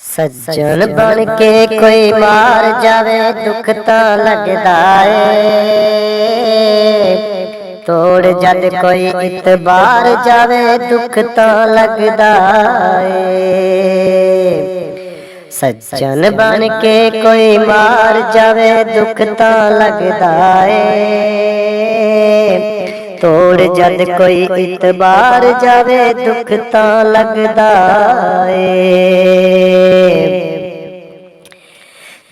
सज्जन बन के कोई मार जावे दुख तो लगदा है। तोड़ जद कोई इतबार जावे दुख तो लगदा है। सज्जन बन के कोई मार जावे दुख तो लगदा है। तोड़ जद कोई इतबार जावे दुख तो लगदा है।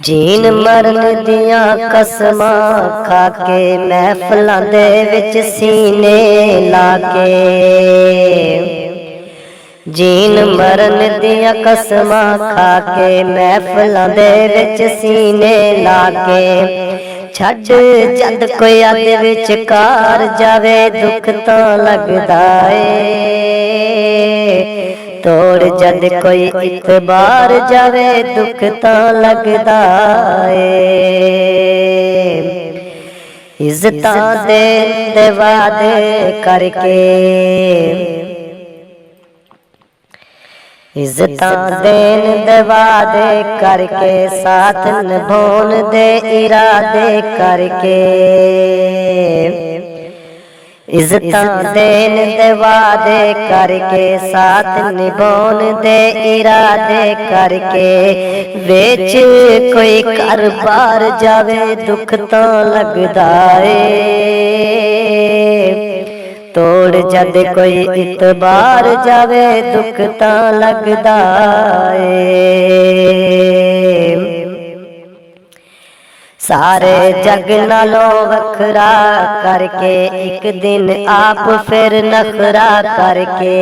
जीन मरन दियां कसमां खा के महफिलां दे विच सीने ला के। जीन मरन दियां कसमां खा के महफिलां दे विच सीने ला के। छड़ जद कोई अद विचकार जावे दुख तो लगदा है। तोड़ जद कोई इतबार जावे दुख तो लगदा है। इज्जतां दे वादे करके इज्जतां देन दे वादे करके साथ निभाउण दे इरादे करके। इज्जतां देन दे वादे करके साथ निभाउण दे इरादे करके। विच कोई घर बार जावे दुख तो लगदा है। तोड़ जद कोई इतबार जावे दुख तो लगदा है। सारे जग नालों वखरा करके एक दिन आप फिर नखरा करके।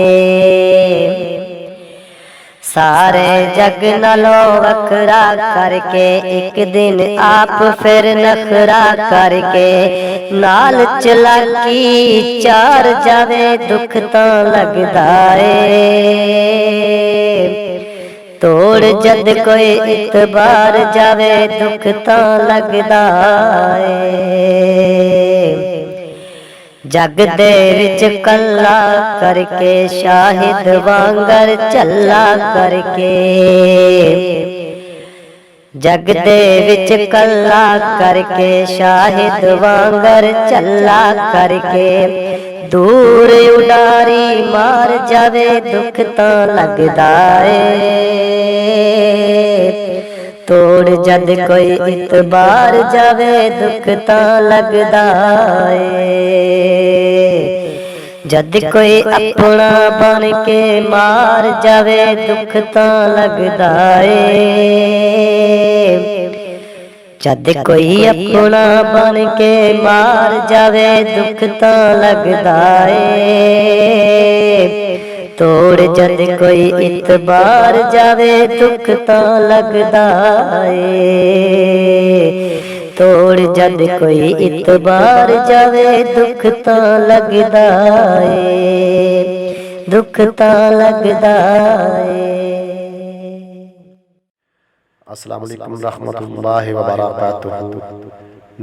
सारे जग नालों वखरा करके एक दिन आप फिर नखरा करके। नाल चलाकी चार जावे दुख तो लगदा है। तोड़ जद कोई इतबार जावे दुख तो लगदा है। जग दे विच कल्ला करके शाहिद वांगर चल्ला करके। जग दे विच कल्ला करके शाहिद वांगर चल्ला करके। दूर उडारी मार जावे दुख तो लगदा है। तोड़ जद कोई इतबार जावे दुख तो लगदा है। जद कोई अपना बन के मार जावे दुख तो लगदा है। जद कोई अपना बन के मार जावे दुख तो लगदा है। तोड़ जद कोई इतबार जावे दुख तो लगदा है। तोड़ जद कोई इतबार जावे दुख तो लगदा है। दुख तो लगदा है। अस्सलाम वालेकुम रहमतुल्लाहि व बरकातुहू।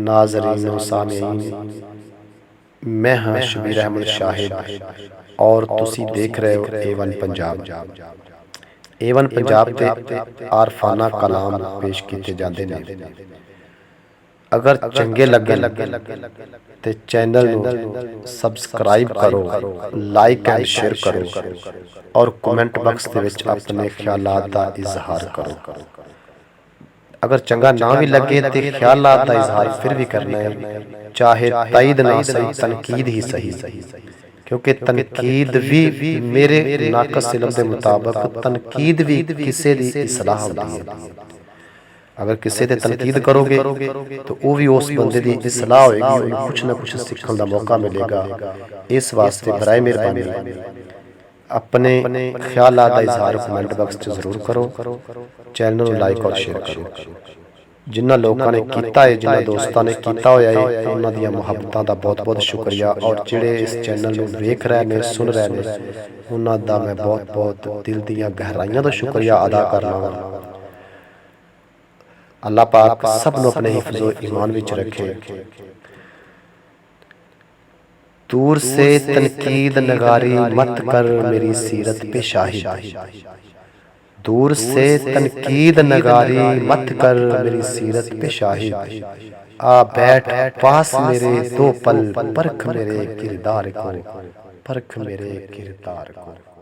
नाज़रीन व सामीईन, मैं हाँ शबीर अहमद शाहिद और तुसी देख रहे हो A1 पंजाब। A1 पंजाब ते आरफाना कलाम पेश किए जाते हैं। अगर चंगे लगन ते चैनल नूं सबसक्राइब करो, लाइक एंड शेयर करो और कमेंट बॉक्स दे विच अपने ख्यालात दा इजहार करो। अगर चंगा ना भी लगे तो ख्यालात का इजहार फिर भी करना है, चाहे ताईद ना सही तनकीद ही सही। क्योंकि तनकीद भी मेरे नाकस इल्म के मुताबिक तनकीद भी किसी दी इसलाह होती है। अगर किसी ते तनकीद करोगे तो वो भी उस बंदे दी इसलाह होगी, उन्हें कुछ ना कुछ सीखने का मौका मिलेगा। इस वास्ते बराए मेहरबानी अपने ख्यालात का इजहार कमेंट बॉक्स च जरूर करो। चैनल को लाइक और शेयर करो। जिन्होंने लोगों ने किया है, जिन्होंने दोस्तों ने किया होया है, उन्होंने दी मुहब्बतां दा बहुत बहुत शुक्रिया। और जिहड़े इस चैनल को वेख रहे हैं, सुन रहे हैं, उन्होंने दा मैं बहुत बहुत दिल दीयां गहराइयां तो शुक्रिया अदा करना वा। अल्लाह पाक सब नूं अपने हिफ्ज़ो ईमान विच रखे। दूर से तनकीद नगारी मत कर मेरी सीरत पे शाहिद। दूर से तनकीद नगारी मत कर मेरी सीरत पे शाहिद। आ बैठ पास मेरे दो पल, परख मेरे किरदार को, परख मेरे किरदार को।